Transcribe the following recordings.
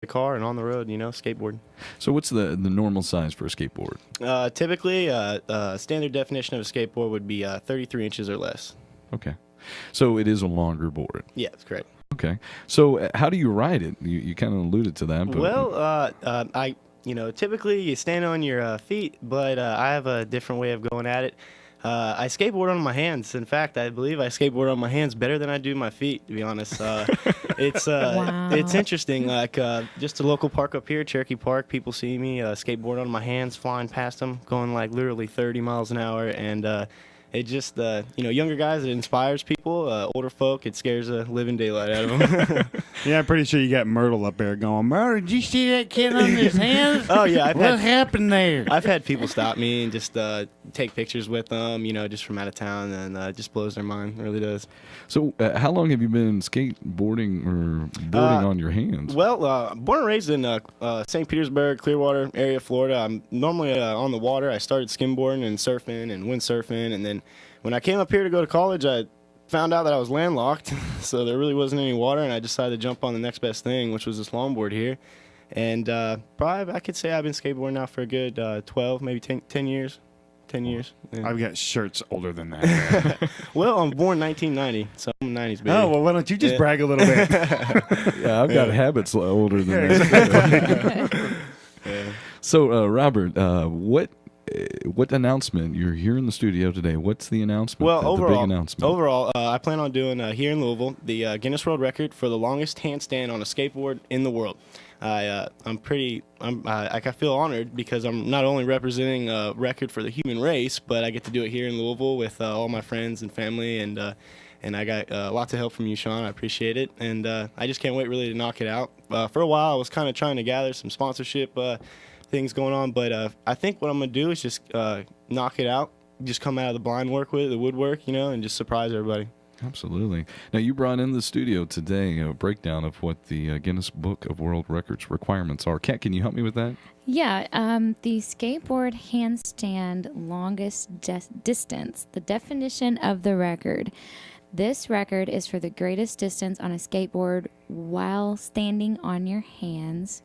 the car and on the road, skateboard. So what's the normal size for a skateboard? Typically, standard definition of a skateboard would be 33 inches or less. Okay. So it is a longer board. Yeah, that's correct. Okay. So how do you ride it? You kind of alluded to that. But Well, typically you stand on your feet, but I have a different way of going at it. I skateboard on my hands. In fact, I believe I skateboard on my hands better than I do my feet, to be honest. It's interesting. Like just a local park up here, Cherokee Park, people see me skateboard on my hands, flying past them, going like literally 30 miles an hour, and it just, younger guys, it inspires people. Older folk, it scares the living daylight out of them. Yeah, I'm pretty sure you got Myrtle up there going, Myrtle, did you see that kid on his hands? Oh, yeah. What happened there? I've had people stop me and just take pictures with them, just from out of town, and it just blows their mind. It really does. So how long have you been skateboarding or boarding on your hands? Well, born and raised in St. Petersburg, Clearwater area, Florida. I'm normally on the water. I started skimboarding and surfing and windsurfing, and then when I came up here to go to college, I found out that I was landlocked, so there really wasn't any water, and I decided to jump on the next best thing, which was this longboard here. And probably I could say I've been skateboarding now for a good 12, maybe 10 years. 10 years. Yeah. I've got shirts older than that. Well, I'm born 1990, so I'm a 90s baby. Oh, well, why don't you just brag a little bit? Yeah, I've got habits older than that. Exactly. Yeah. So, Robert, what announcement? You're here in the studio today. What's the announcement? Well, the big announcement. overall, I plan on doing here in Louisville the Guinness World Record for the longest handstand on a skateboard in the world. I feel honored because I'm not only representing a record for the human race, but I get to do it here in Louisville with all my friends and family, and I got lots of help from you, Sean. I appreciate it, and I just can't wait really to knock it out. For a while, I was kind of trying to gather some sponsorship things going on, but I think what I'm going to do is just knock it out, just come out of the blind work with it, the woodwork, and just surprise everybody. Absolutely. Now, you brought in the studio today a breakdown of what the Guinness Book of World Records requirements are. Kat, can you help me with that? Yeah, the skateboard handstand longest distance, the definition of the record. This record is for the greatest distance on a skateboard while standing on your hands.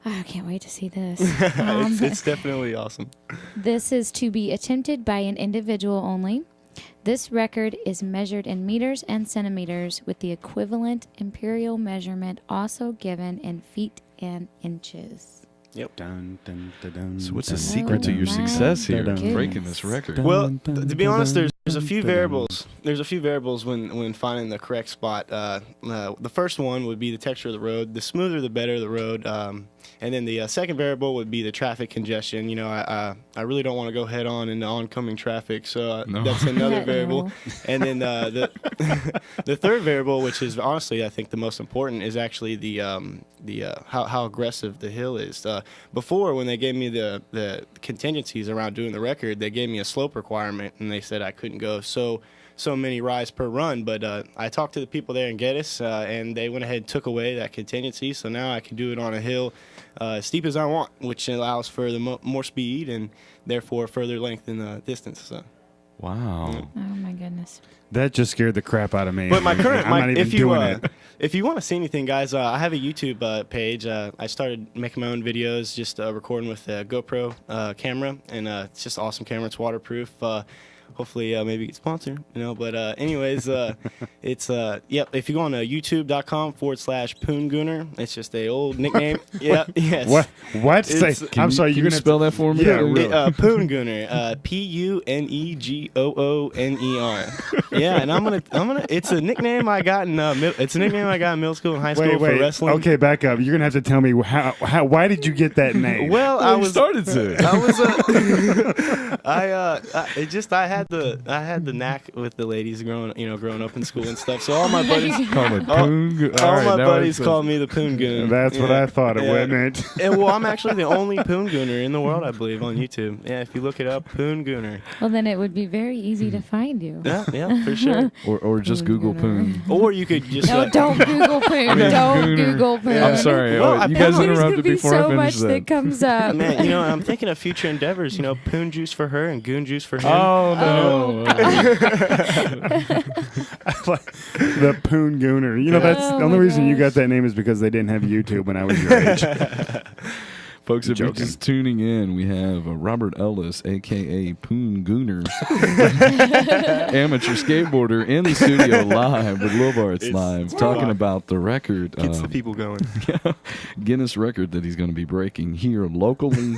Oh, I can't wait to see this. It's definitely awesome. This is to be attempted by an individual only. This record is measured in meters and centimeters, with the equivalent imperial measurement also given in feet and inches. Yep. Dun, dun, dun, dun, So what's dun, the secret to your my success here in goodness. breaking this record? Well, to be honest, there's a few variables. There's a few variables when finding the correct spot. The first one would be the texture of the road. The smoother, the better the road. And then the second variable would be the traffic congestion. I really don't want to go head on into oncoming traffic, so that's another variable. And then the third variable, which is honestly I think the most important, is actually the how aggressive the hill is. Before, when they gave me the contingencies around doing the record, they gave me a slope requirement, and they said I couldn't go so many rides per run, but I talked to the people there in Geddes, and they went ahead and took away that contingency, so now I can do it on a hill as steep as I want, which allows for the more speed and therefore further length in the distance. So. Wow. Oh, my goodness. That just scared the crap out of me. But my current, I'm not even doing it. if you want to see anything, guys, I have a YouTube page. I started making my own videos, just recording with a GoPro camera, and it's just an awesome camera. It's waterproof. Hopefully, maybe get sponsored, But anyways, it's if you go on youtube.com/Poongooner, it's just a old nickname. Yeah, yes. What? I'm sorry. Can you spell that for me? Yeah, really. Poongooner, Punegooner. Yeah, and I'm gonna. It's a nickname I got in middle school and high school for wrestling. Okay, back up. You're gonna have to tell me how. Why did you get that name? Well, I started to. I had the knack with the ladies growing up in school and stuff. So all my buddies call me the Poongoon. That's what I thought it meant. And well, I'm actually the only Poongooner in the world, I believe, on YouTube. Yeah, if you look it up, Poongooner. Well, then it would be very easy to find you. Yeah, for sure. Or just Google Poon. Or you could just No, don't Google Poon. Don't Google Poon. I'm sorry. Well, you guys interrupted There's before I so much finished that. that comes up. Man, I'm thinking of future endeavors. Poon juice for her and goon juice for him. Oh, The Poon Gooner. You know, that's Oh the only my reason you gosh. got that name is because they didn't have YouTube when I was your age. Folks, if you're Joking. just tuning in, we have Robert Ellis, a.k.a. Poon Gooner, amateur skateboarder, in the studio live with Louisville Arts Live, talking about the record. Gets the people going. Guinness record that he's going to be breaking here locally,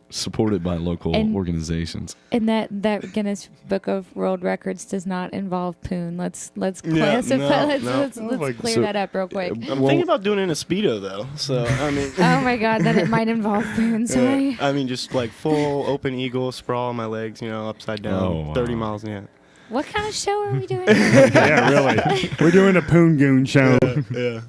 supported by local And- organizations. And that Guinness Book of World Records does not involve Poon. Let's Yeah, classify. no. Let's clear So- that up real quick. I'm thinking about doing it in a Speedo, though. So, I mean... Oh my God, then it might involve Poon. Sorry. I mean, just like full open eagle, sprawl on my legs, upside down, Oh, wow. 30 miles an hour. What kind of show are we doing? Yeah, really. We're doing a Poon Goon show. Yeah.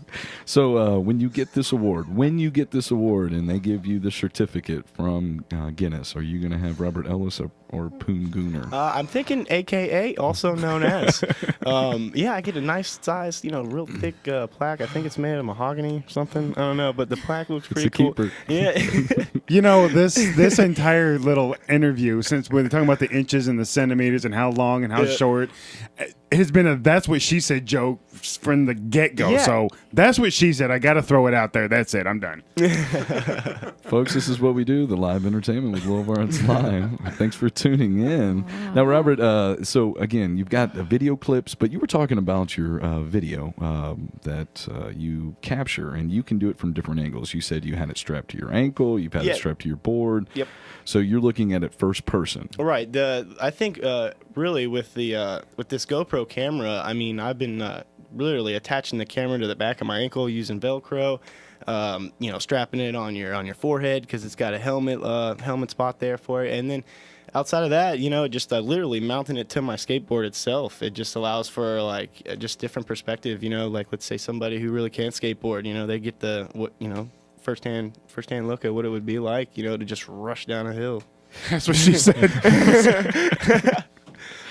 So when you get this award, and they give you the certificate from Guinness, are you going to have Robert Ellis or Poon Gooner? I'm thinking AKA, also known as. Yeah, I get a nice size, real thick plaque. I think it's made of mahogany or something. I don't know, but the plaque looks It's pretty a cool. keeper. Yeah. You know, this entire little interview, since we're talking about the inches and the centimeters and how long and how short, it has been a "that's what she said" joke from the get-go. Yeah. So that's what she said. I got to throw it out there. That's it. I'm done. Folks, this is what we do, the live entertainment with Louisville Arts Live. Thanks for tuning in. Now, Robert, so again, you've got video clips, but you were talking about your video that you capture, and you can do it from different angles. You said you had it strapped to your ankle, you've had it strapped to your board. Yep. So you're looking at it first person. Right. I think really with this GoPro camera, I mean, I've been literally attaching the camera to the back of my ankle using Velcro. Strapping it on your forehead because it's got a helmet spot there for it, and then outside of that, just literally mounting it to my skateboard itself. It just allows for just different perspective. Like let's say somebody who really can't skateboard, they get firsthand look at what it would be like, to just rush down a hill. That's what she said.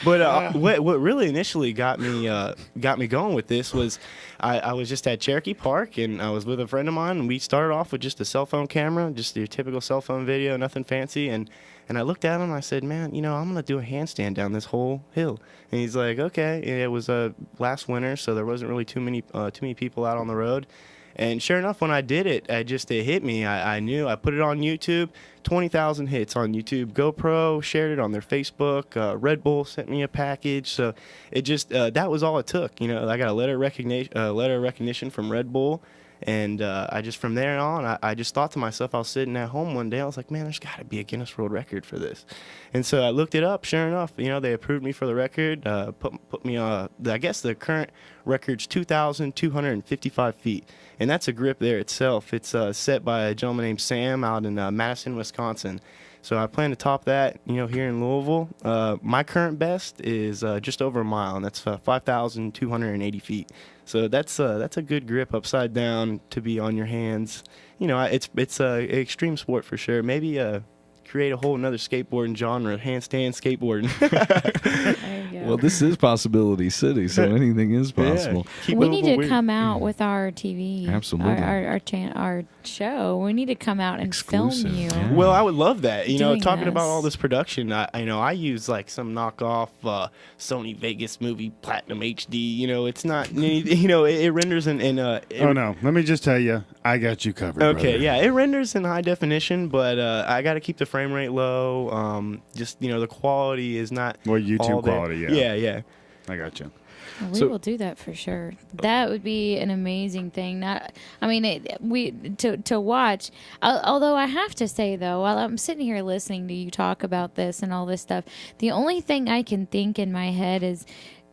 But what really initially got me going with this was I was just at Cherokee Park, and I was with a friend of mine, and we started off with just a cell phone camera, just your typical cell phone video, nothing fancy, and I looked at him and I said, man, I'm gonna do a handstand down this whole hill. And he's like, okay. And it was last winter, so there wasn't really too many people out on the road. And sure enough, when I did it, it hit me. I knew. I put it on YouTube, 20,000 hits on YouTube. GoPro shared it on their Facebook. Red Bull sent me a package. So it just that was all it took. I got a letter of recognition from Red Bull, and I just from there on, I just thought to myself, I was sitting at home one day, I was like, man, there's got to be a Guinness World Record for this. And so I looked it up. Sure enough, they approved me for the record. Put me on. I guess the current record's 2,255 feet. And that's a grip there itself. It's set by a gentleman named Sam out in Madison, Wisconsin. So I plan to top that, here in Louisville. My current best is just over a mile, and that's 5,280 feet. So that's a good grip upside down to be on your hands. It's an extreme sport for sure. Maybe create a whole another skateboarding genre, handstand skateboarding. There you go. Well, this is Possibility City, so anything is possible. Keep We it need over to weird. come out with our TV, Absolutely. our show. We need to come out and Exclusive, film you. yeah. Well, I would love that. Doing Talking about this. all this production, I use like some knockoff Sony Vegas movie Platinum HD. It's not, it renders in Oh, no. Let me just tell you, I got you covered. Okay, brother. yeah, it renders in high definition, but I got to keep the frame rate low. Just the quality is not Well, YouTube all there. quality, yeah. Yeah. I got you. Well, we So- will do that for sure. That would be an amazing thing. To watch. Although I have to say though, while I'm sitting here listening to you talk about this and all this stuff, the only thing I can think in my head is,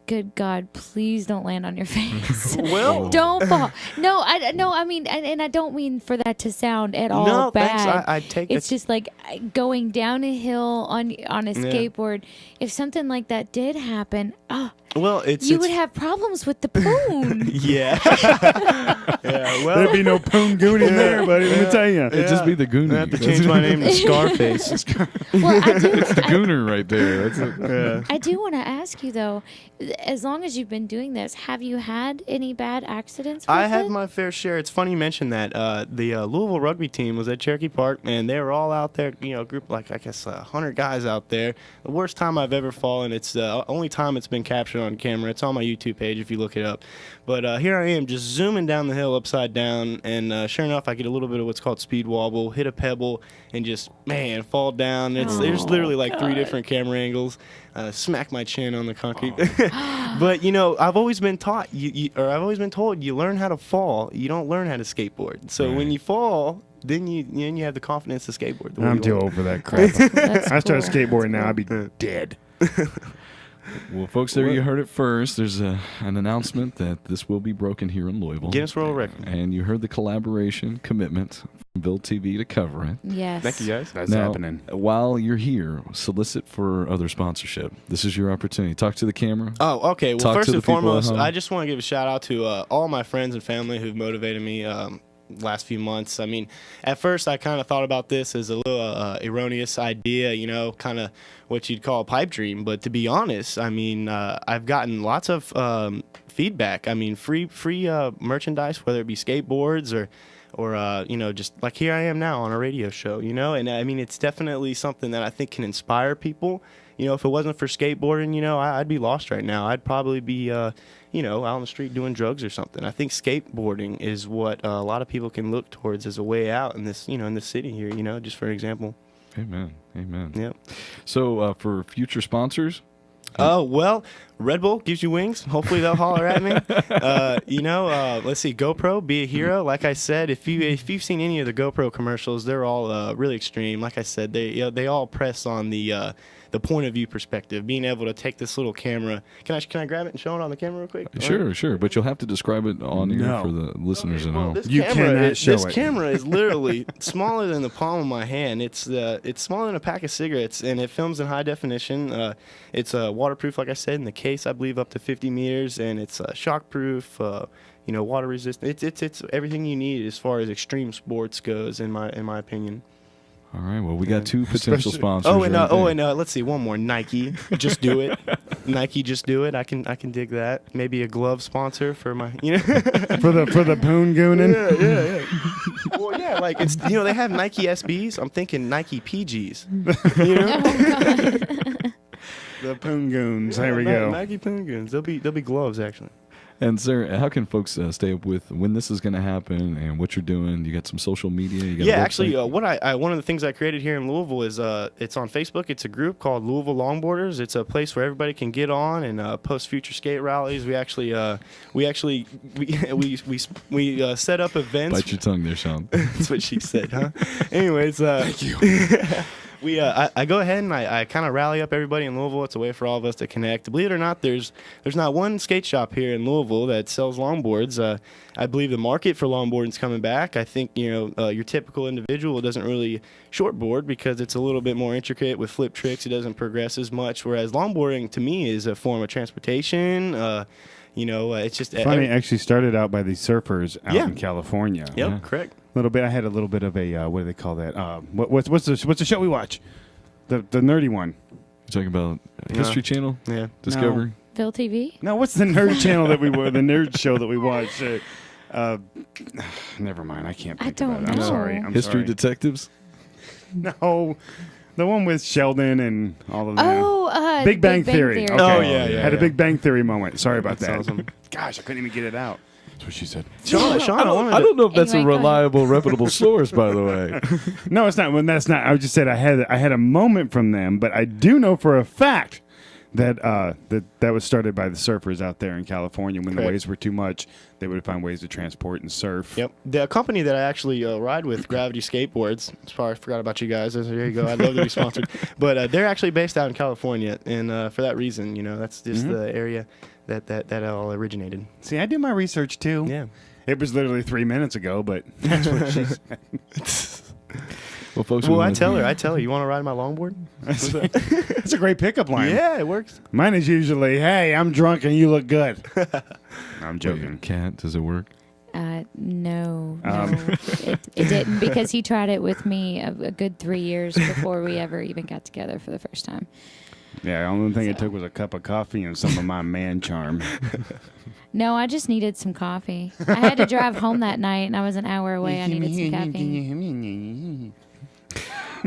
good God, please don't land on your face. Well, Don't fall. No, I mean, and I don't mean for that to sound at all no, bad. thanks. I take It's just like going down a hill on a skateboard. If something like that did happen, Well, you would have problems with the poon. Yeah. Yeah. Well, There'd be no poon goon in there, buddy. Let me tell you. It'd just be the Gooner. I have to change my name to Scarface. Well, It's the Gooner right there. That's it. Yeah. I do want to ask you though, as long as you've been doing this, have you had any bad accidents? With I had it? my fair share. It's funny you mentioned that. The Louisville rugby team was at Cherokee Park, and they were all out there. You know, a group like I guess 100 guys out there. The worst time I've ever fallen. It's the only time it's been captured on camera. It's on my YouTube page if you look it up. But here I am, just zooming down the hill upside down, and sure enough, I get a little bit of what's called speed wobble, hit a pebble, and just fall down. There's literally like 3 different camera angles. Smack my chin on the concrete. But you know, I've always been taught, I've always been told, you learn how to fall, you don't learn how to skateboard. So when you fall, then you have the confidence to skateboard. I'm too old for that crap. I started skateboarding now, I'd be dead. Well, folks, there you heard it first. There's an announcement that this will be broken here in Louisville. Guinness World Record. And you heard the collaboration commitment from Build TV to cover it. Yes. Thank you, guys. That's Now, happening. while you're here, solicit for other sponsorship. This is your opportunity. Talk to the camera. Oh, okay. Well, Talk first to the and people at foremost, home. I just want to give a shout out to all my friends and family who've motivated me last few months. I mean, at first I kind of thought about this as a little erroneous idea, you know, kind of what you'd call a pipe dream. But to be honest, I mean, I've gotten lots of feedback. I mean, free merchandise, whether it be skateboards or you know, just like here I am now on a radio show, you know. And I mean, it's definitely something that I think can inspire people. You know, if it wasn't for skateboarding, you know, I'd be lost right now. I'd probably be, you know, out on the street doing drugs or something. I think skateboarding is what a lot of people can look towards as a way out in this, you know, in this city here, you know, just for example. Amen. Amen. Yep. So for future sponsors, Oh, well, Red Bull gives you wings. Hopefully they'll holler at me. You know, let's see, GoPro, be a hero. Like I said, if you've seen any of the GoPro commercials, they're all really extreme. Like I said, they all press on the point of view perspective, being able to take this little camera. Can I grab it and show it on the camera real quick? Sure. But you'll have to describe it on here No. for the listeners at Well, home. this You cannot show this it. camera is literally smaller than the palm of my hand. It's smaller than a pack of cigarettes, and it films in high definition. It's waterproof, like I said, in the case, I believe up to 50 meters, and it's shockproof. You know, water resistant. It's everything you need as far as extreme sports goes, in my opinion. All right. Well, we got 2 potential Especially- sponsors. Oh, and right there. let's see, one more. Nike, just do it. Nike, just do it. I can dig that. Maybe a glove sponsor for my, you know. For the poon gooning. Yeah. Well, yeah, like it's, you know, they have Nike SBs. I'm thinking Nike PGs. You know. The poon goons. There we Yeah, go. Nike Penguins. They'll be gloves actually. And sir, how can folks stay up with when this is going to happen and what you're doing? You got some social media? You got a Yeah, website? actually, one of the things I created here in Louisville is it's on Facebook. It's a group called Louisville Longboarders. It's a place where everybody can get on and post future skate rallies. We set up events. Bite your tongue there, Sean. That's what she said, huh? Anyways, thank you. I go ahead and I kind of rally up everybody in Louisville. It's a way for all of us to connect. Believe it or not, there's not one skate shop here in Louisville that sells longboards. I believe the market for longboarding is coming back. I think, you know, your typical individual doesn't really shortboard because it's a little bit more intricate with flip tricks. It doesn't progress as much. Whereas longboarding to me is a form of transportation. You know, it's just Funny, it actually started out by the surfers out Yeah. in California. Yep, Yeah. correct. Little bit. I had a little bit of a what do they call that? What's the show we watch? The nerdy one. You're talking about History Channel? Yeah. Discovery? Phil TV. No, what's the nerd channel that we the nerd show that we watch? Never mind. I can't. I Think don't about it. I'm know. sorry. I'm History sorry. Detectives? No, the one with Sheldon and all of them. Oh, Big Bang Theory. Okay. Oh, yeah. Had a Big Bang Theory moment. Sorry about that. That's awesome. Gosh, I couldn't even get it out. That's what she said. Sean, I don't know if that's Anyway, a go ahead. reliable, reputable source, by the way. No, it's not. Well, that's not. I just said I had a moment from them, but I do know for a fact that that was started by the surfers out there in California. When the Correct. waves were too much, they would find ways to transport and surf. Yep. The company that I actually ride with, Gravity Skateboards. Sorry, I forgot about you guys. There you go. I'd love to be sponsored. But they're actually based out in California, and for that reason, you know, that's just the area that all originated. See, I do my research too. Yeah. It was literally 3 minutes ago, but that's what she said. Well, folks, Well, I tell her, you want to ride my longboard? That's a great pickup line. Yeah, it works. Mine is usually, "Hey, I'm drunk and you look good." I'm Wait, joking. Cat, does it work? No, it didn't, because he tried it with me a good 3 years before we ever even got together for the first time. Yeah, the only thing it took was a cup of coffee and some of my man charm. No, I just needed some coffee. I had to drive home that night, and I was an hour away. I needed some caffeine.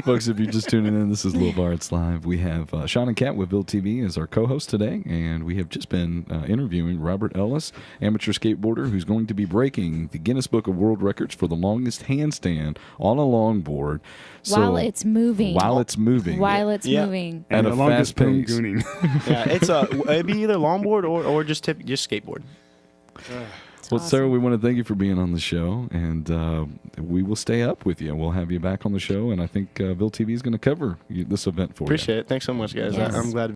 Folks, if you're just tuning in, this is Louisville Arts Live. We have Sean and Kat with Ville TV as our co-host today, and we have just been interviewing Robert Ellis, amateur skateboarder who's going to be breaking the Guinness Book of World Records for the longest handstand on a longboard. While it's moving. While it's moving. Moving. At the a longest fast pace. gooning. Yeah, it'd be either longboard or just skateboard. Well, Sarah, we want to thank you for being on the show, and we will stay up with you. We'll have you back on the show, and I think Ville TV is going to cover this event for you. Appreciate it. Thanks so much, guys. Yes. I'm glad to be